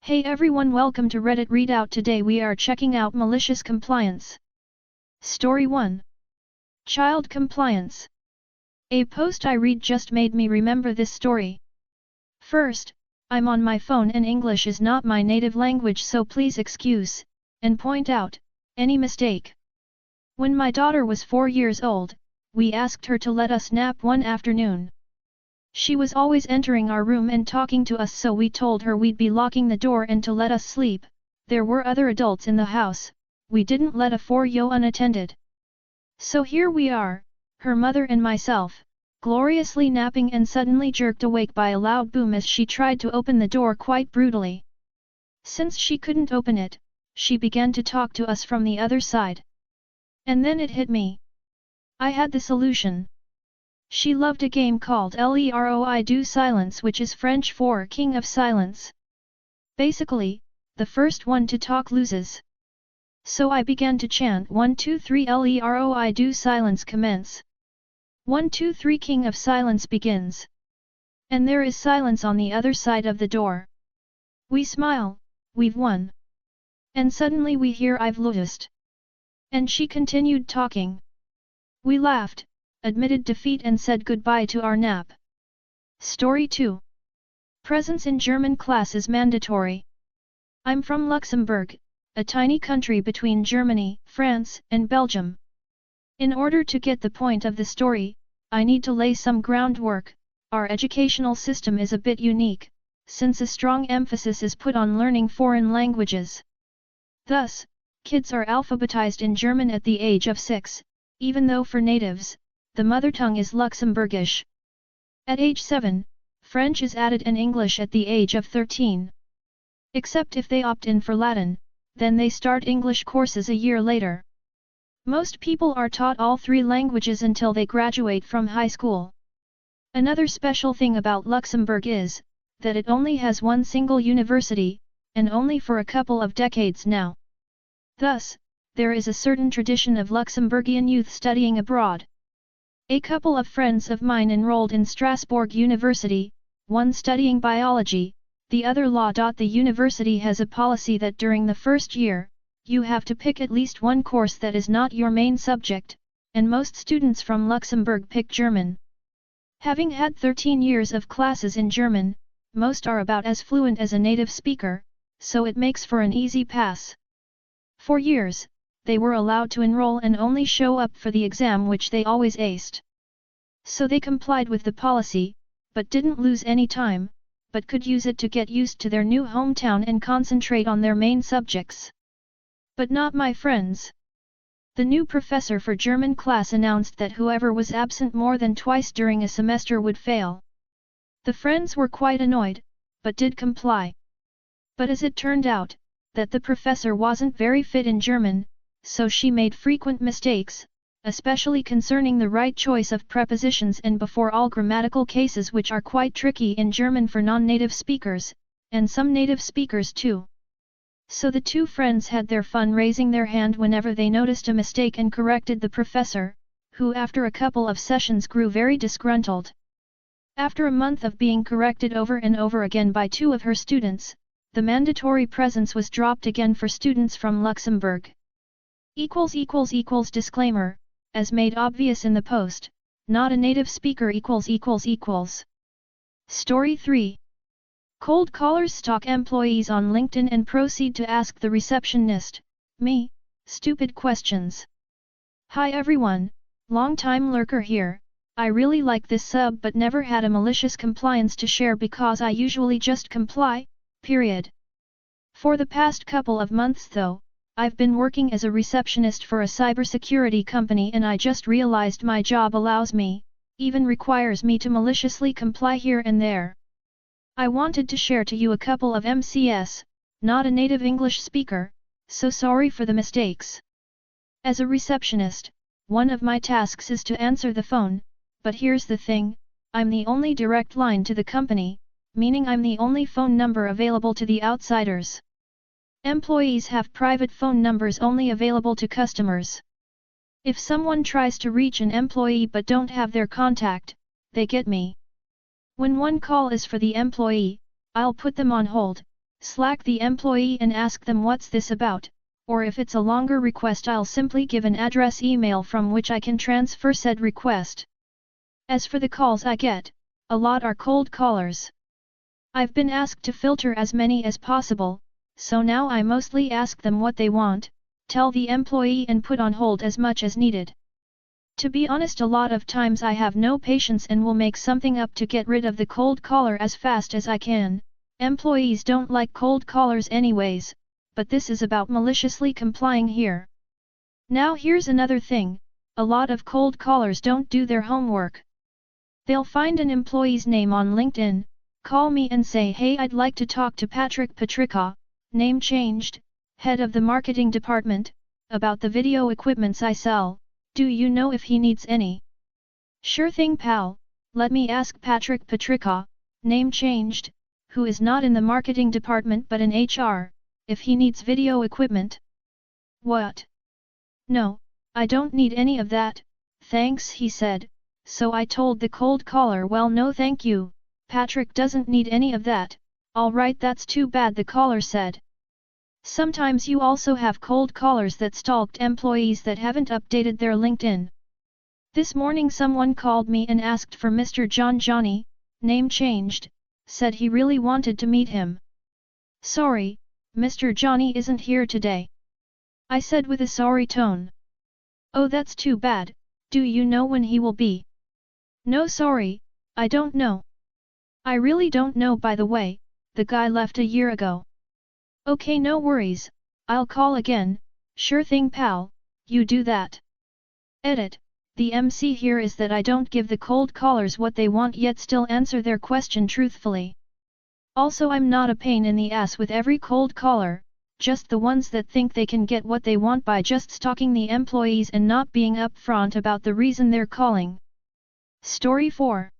Hey everyone, welcome to Reddit Readout. Today we are checking out Malicious Compliance. Story 1. Child Compliance. A post I read just made me remember this story. First, I'm on my phone and English is not my native language, so please excuse, and point out, any mistake. When my daughter was 4 years old, we asked her to let us nap one afternoon. She was always entering our room and talking to us, so we told her we'd be locking the door and to let us sleep. There were other adults in the house, we didn't let a 4-year-old unattended. So here we are, her mother and myself, gloriously napping, and suddenly jerked awake by a loud boom as she tried to open the door quite brutally. Since she couldn't open it, she began to talk to us from the other side. And then it hit me. I had the solution. She loved a game called Leroi du Silence, which is French for King of Silence. Basically, the first one to talk loses. So I began to chant 1 2 3 Leroi du Silence commence. 1 2 3 King of Silence begins. And there is silence on the other side of the door. We smile, we've won. And suddenly we hear I've lost. And she continued talking. We laughed, admitted defeat, and said goodbye to our nap. Story 2. Presence in German class is mandatory. I'm from Luxembourg, a tiny country between Germany, France, and Belgium. In order to get the point of the story, I need to lay some groundwork. Our educational system is a bit unique, since a strong emphasis is put on learning foreign languages. Thus, kids are alphabetized in German at the age of 6, even though for natives, the mother tongue is Luxembourgish. At age 7, French is added and English at the age of 13. Except if they opt in for Latin, then they start English courses a year later. Most people are taught all 3 languages until they graduate from high school. Another special thing about Luxembourg is that it only has one single university, and only for a couple of decades now. Thus, there is a certain tradition of Luxembourgian youth studying abroad. A couple of friends of mine enrolled in Strasbourg University, one studying biology, the other law. The university has a policy that during the first year, you have to pick at least one course that is not your main subject, and most students from Luxembourg pick German. Having had 13 years of classes in German, most are about as fluent as a native speaker, so it makes for an easy pass. For years, they were allowed to enroll and only show up for the exam, which they always aced. So they complied with the policy, but didn't lose any time, but could use it to get used to their new hometown and concentrate on their main subjects. But not my friends. The new professor for German class announced that whoever was absent more than twice during a semester would fail. The friends were quite annoyed, but did comply. But as it turned out, that the professor wasn't very fit in German, so she made frequent mistakes, especially concerning the right choice of prepositions and before all grammatical cases, which are quite tricky in German for non-native speakers, and some native speakers too. So the two friends had their fun raising their hand whenever they noticed a mistake and corrected the professor, who after a couple of sessions grew very disgruntled. After a month of being corrected over and over again by 2 of her students, the mandatory presence was dropped again for students from Luxembourg. Disclaimer, as made obvious in the post, not a native speaker . Story 3. Cold callers stalk employees on LinkedIn and proceed to ask the receptionist, me, stupid questions. Hi everyone, long-time lurker here. I really like this sub but never had a malicious compliance to share because I usually just comply, period. For the past couple of months though, I've been working as a receptionist for a cybersecurity company, and I just realized my job allows me, even requires me to maliciously comply here and there. I wanted to share to you a couple of MCs, not a native English speaker, so sorry for the mistakes. As a receptionist, one of my tasks is to answer the phone, but here's the thing, I'm the only direct line to the company, meaning I'm the only phone number available to the outsiders. Employees have private phone numbers only available to customers. If someone tries to reach an employee but don't have their contact, they get me. When one call is for the employee, I'll put them on hold, Slack the employee and ask them what's this about, or if it's a longer request I'll simply give an address email from which I can transfer said request. As for the calls I get, a lot are cold callers. I've been asked to filter as many as possible, so now I mostly ask them what they want, tell the employee and put on hold as much as needed. To be honest, a lot of times I have no patience and will make something up to get rid of the cold caller as fast as I can. Employees don't like cold callers anyways, but this is about maliciously complying here. Now here's another thing, a lot of cold callers don't do their homework. They'll find an employee's name on LinkedIn, call me and say, "Hey, I'd like to talk to Patrick Patrica, name changed, head of the marketing department, about the video equipments I sell, do you know if he needs any?" "Sure thing pal, let me ask Patrick Patrica, name changed, who is not in the marketing department but in HR, if he needs video equipment." "What? No, I don't need any of that, thanks," he said, so I told the cold caller, "Well no thank you, Patrick doesn't need any of that." "Alright, that's too bad," the caller said. Sometimes you also have cold callers that stalked employees that haven't updated their LinkedIn. This morning someone called me and asked for Mr. Johnny, name changed, said he really wanted to meet him. "Sorry, Mr. Johnny isn't here today," I said with a sorry tone. "Oh, that's too bad, do you know when he will be?" "No sorry, I don't know." "I really don't know, by the way, the guy left a year ago." "Okay, no worries, I'll call again." "Sure thing pal, you do that." Edit: the MC here is that I don't give the cold callers what they want yet still answer their question truthfully. Also, I'm not a pain in the ass with every cold caller, just the ones that think they can get what they want by just stalking the employees and not being upfront about the reason they're calling. Story 4.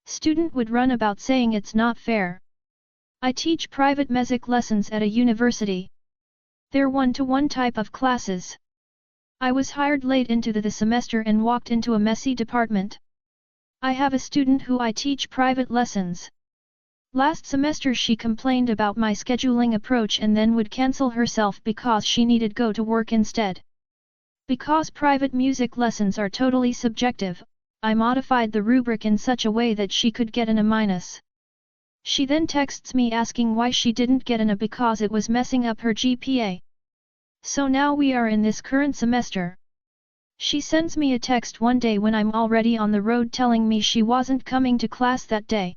Student would run about saying it's not fair. I teach private music lessons at a university. They're one-to-one type of classes. I was hired late into the semester and walked into a messy department. I have a student who I teach private lessons. Last semester she complained about my scheduling approach and then would cancel herself because she needed go to work instead. Because private music lessons are totally subjective, I modified the rubric in such a way that she could get an A-. She then texts me asking why she didn't get an A because it was messing up her GPA. So now we are in this current semester. She sends me a text one day when I'm already on the road telling me she wasn't coming to class that day.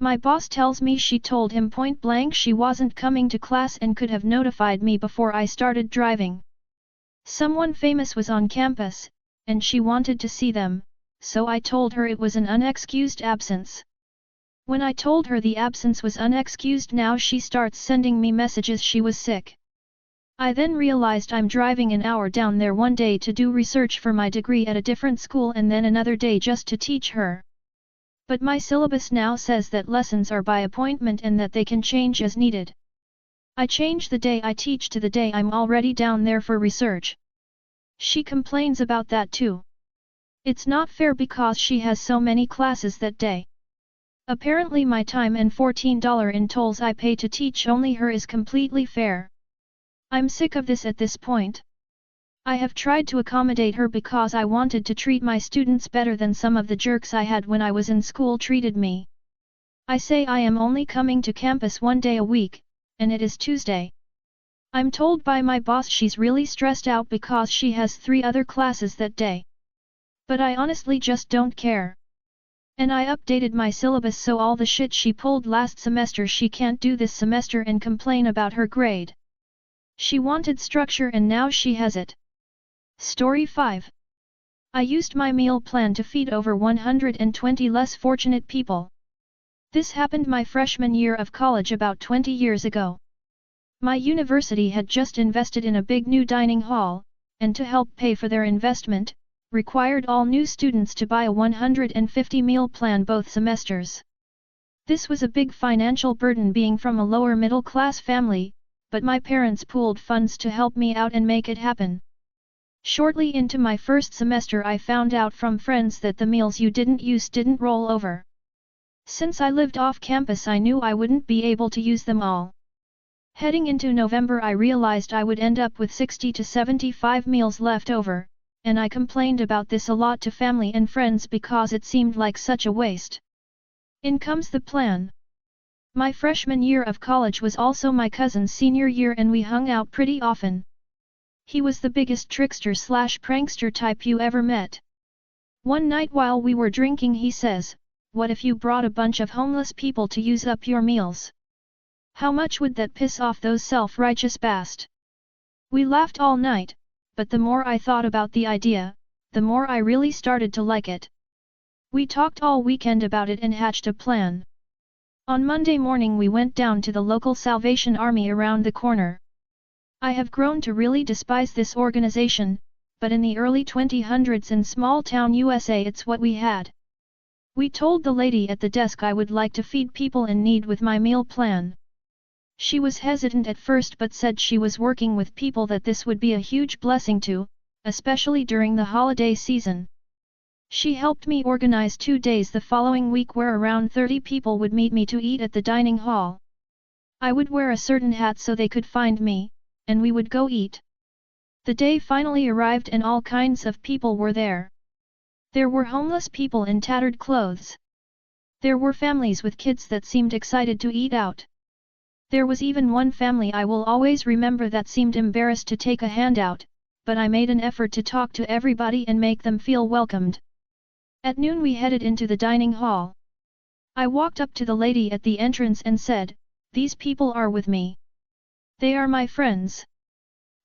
My boss tells me she told him point blank she wasn't coming to class and could have notified me before I started driving. Someone famous was on campus, and she wanted to see them, so I told her it was an unexcused absence. When I told her the absence was unexcused, now she starts sending me messages she was sick. I then realized I'm driving an hour down there one day to do research for my degree at a different school and then another day just to teach her. But my syllabus now says that lessons are by appointment and that they can change as needed. I change the day I teach to the day I'm already down there for research. She complains about that too. It's not fair because she has so many classes that day. Apparently my time and $14 in tolls I pay to teach only her is completely fair. I'm sick of this at this point. I have tried to accommodate her because I wanted to treat my students better than some of the jerks I had when I was in school treated me. I say I am only coming to campus one day a week, and it is Tuesday. I'm told by my boss she's really stressed out because she has 3 other classes that day. But I honestly just don't care. And I updated my syllabus so all the shit she pulled last semester she can't do this semester and complain about her grade. She wanted structure and now she has it. Story 5. I used my meal plan to feed over 120 less fortunate people. This happened my freshman year of college about 20 years ago. My university had just invested in a big new dining hall, and to help pay for their investment, required all new students to buy a 150 meal plan both semesters. This was a big financial burden being from a lower middle class family, but my parents pooled funds to help me out and make it happen. Shortly into my first semester I found out from friends that the meals you didn't use didn't roll over. Since I lived off campus I knew I wouldn't be able to use them all. Heading into November I realized I would end up with 60 to 75 meals left over, and I complained about this a lot to family and friends because it seemed like such a waste. In comes the plan. My freshman year of college was also my cousin's senior year and we hung out pretty often. He was the biggest trickster/prankster type you ever met. One night while we were drinking he says, "What if you brought a bunch of homeless people to use up your meals? How much would that piss off those self-righteous bast?" We laughed all night, but the more I thought about the idea, the more I really started to like it. We talked all weekend about it and hatched a plan. On Monday morning we went down to the local Salvation Army around the corner. I have grown to really despise this organization, but in the early 2000s in small-town USA it's what we had. We told the lady at the desk I would like to feed people in need with my meal plan. She was hesitant at first but said she was working with people that this would be a huge blessing to, especially during the holiday season. She helped me organize 2 days the following week where around 30 people would meet me to eat at the dining hall. I would wear a certain hat so they could find me, and we would go eat. The day finally arrived and all kinds of people were there. There were homeless people in tattered clothes. There were families with kids that seemed excited to eat out. There was even one family I will always remember that seemed embarrassed to take a handout, but I made an effort to talk to everybody and make them feel welcomed. At noon we headed into the dining hall. I walked up to the lady at the entrance and said, "These people are with me. They are my friends.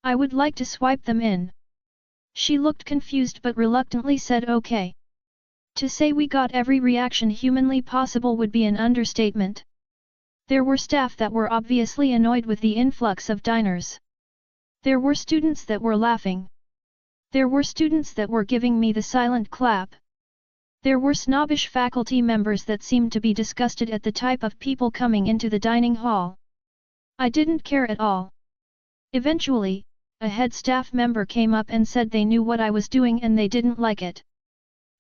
I would like to swipe them in." She looked confused but reluctantly said okay. To say we got every reaction humanly possible would be an understatement. There were staff that were obviously annoyed with the influx of diners. There were students that were laughing. There were students that were giving me the silent clap. There were snobbish faculty members that seemed to be disgusted at the type of people coming into the dining hall. I didn't care at all. Eventually, a head staff member came up and said they knew what I was doing and they didn't like it.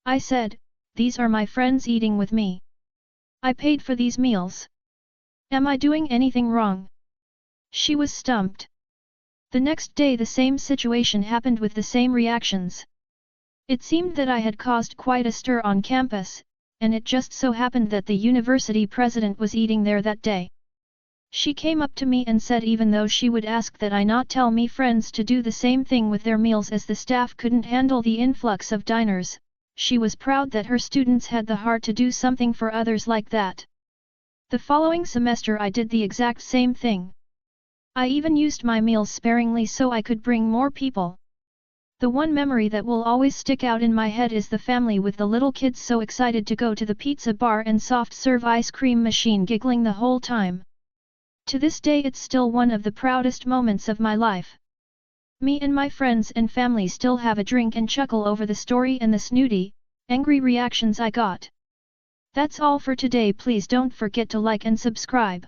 I said, "These are my friends eating with me. I paid for these meals. Am I doing anything wrong?" She was stumped. The next day the same situation happened with the same reactions. It seemed that I had caused quite a stir on campus, and it just so happened that the university president was eating there that day. She came up to me and said even though she would ask that I not tell me friends to do the same thing with their meals as the staff couldn't handle the influx of diners, she was proud that her students had the heart to do something for others like that. The following semester I did the exact same thing. I even used my meals sparingly so I could bring more people. The one memory that will always stick out in my head is the family with the little kids so excited to go to the pizza bar and soft serve ice cream machine giggling the whole time. To this day it's still one of the proudest moments of my life. Me and my friends and family still have a drink and chuckle over the story and the snooty, angry reactions I got. That's all for today. Please don't forget to like and subscribe.